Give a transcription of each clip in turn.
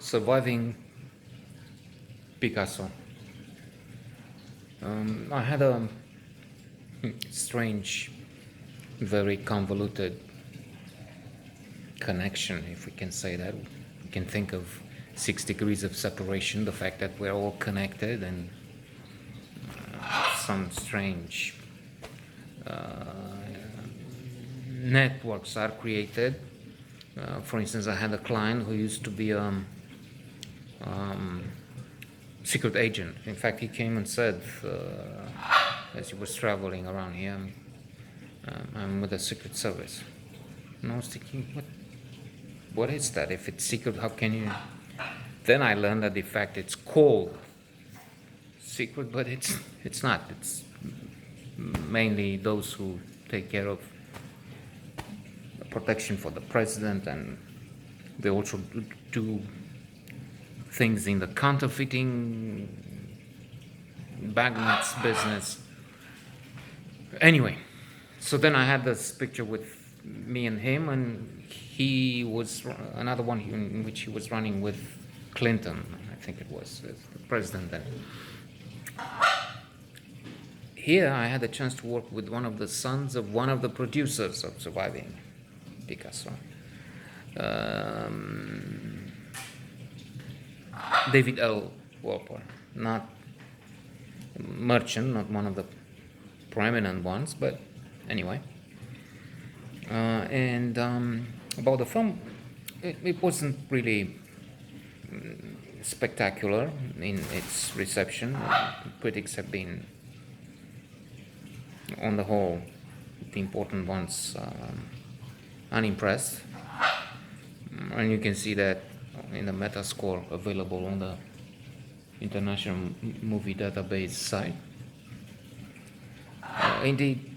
Surviving Picasso. I had a strange, very convoluted connection, if we can say that. We can think of 6 degrees of separation, the fact that we're all connected, and some strange networks are created. For instance, I had a client who used to be a secret agent. In fact, he came and said, as he was traveling around here, I'm with the Secret Service. And I was thinking, what is that? If it's secret, how can you? Then I learned that in fact it's called secret, but it's not. It's mainly those who take care of protection for the president, and they also do things in the counterfeiting banknotes business. Anyway, so then I had this picture with me and him, and he was another one in which he was running with Clinton, I think it was, as the president then. Here I had a chance to work with one of the sons of one of the producers of Surviving Picasso. David L. Wolper, not merchant, not one of the prominent ones, but anyway. And about the film, it wasn't really spectacular in its reception. Critics have been, on the whole, the important ones, unimpressed. And you can see that in the Metascore available on the International Movie Database site. Indeed,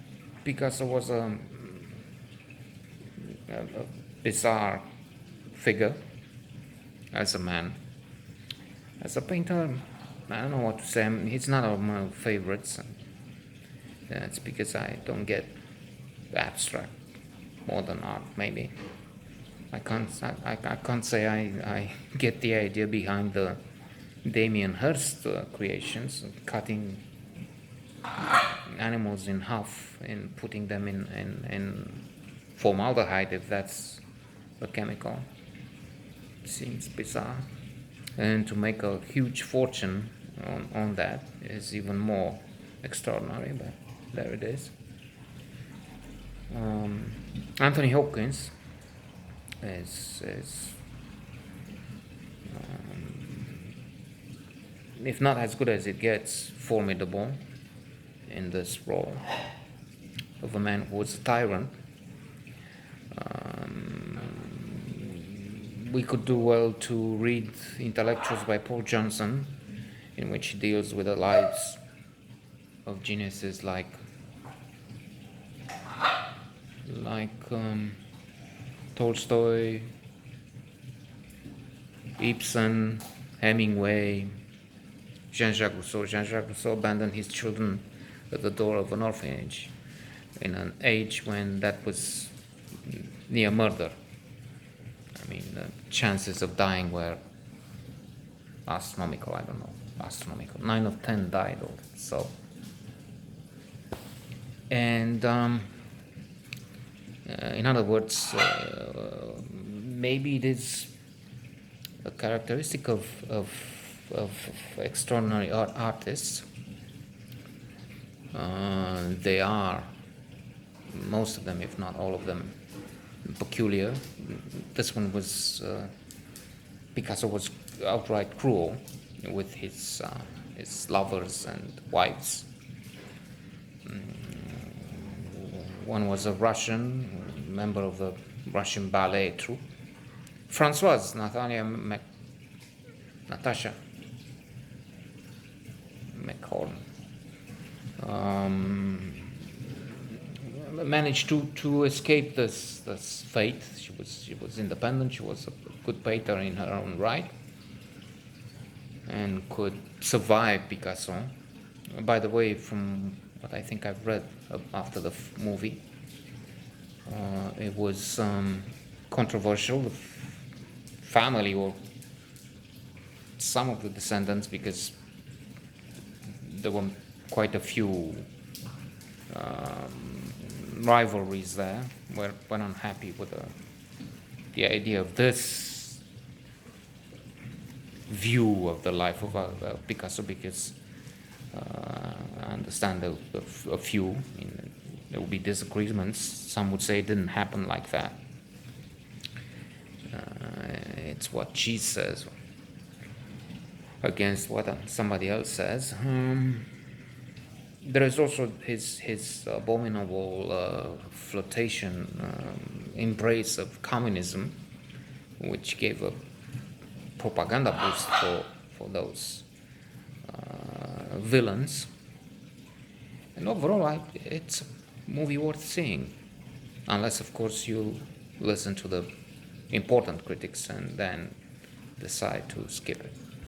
Picasso was a bizarre figure as a man. As a painter, I don't know what to say. He's not one of my favorites. It's because I don't get abstract, modern art, maybe. I can't say I get the idea behind the Damien Hirst creations, cutting animals in half and putting them in formaldehyde, if that's a chemical. Seems bizarre. And to make a huge fortune on that is even more extraordinary, but there it is. Anthony Hopkins is if not as good as it gets, formidable in this role of a man who was a tyrant. We could do well to read Intellectuals by Paul Johnson, in which he deals with the lives of geniuses like Tolstoy, Ibsen, Hemingway, Jean-Jacques Rousseau. Jean-Jacques Rousseau abandoned his children at the door of an orphanage in an age when that was near murder. I mean, the chances of dying were astronomical. 9 of 10 died, or so. And in other words, maybe it is a characteristic of extraordinary artists. They are, most of them, if not all of them, peculiar. This one was, Picasso was outright cruel with his lovers and wives. One was a Russian, member of the Russian ballet troupe. Françoise Natasha McCorn managed to escape this fate. She was independent. She was a good painter in her own right, and could survive Picasso. By the way, from what I think I've read after the movie, it was controversial. The family were some of the descendants, because there were quite a few rivalries there, were unhappy with the idea of this view of the life of Picasso, because I understand a few. There will be disagreements. Some would say it didn't happen like that. It's what she says against what somebody else says. There is also his abominable flirtation, embrace of communism, which gave a propaganda boost for those villains. And overall, it's a movie worth seeing, unless, of course, you listen to the important critics and then decide to skip it.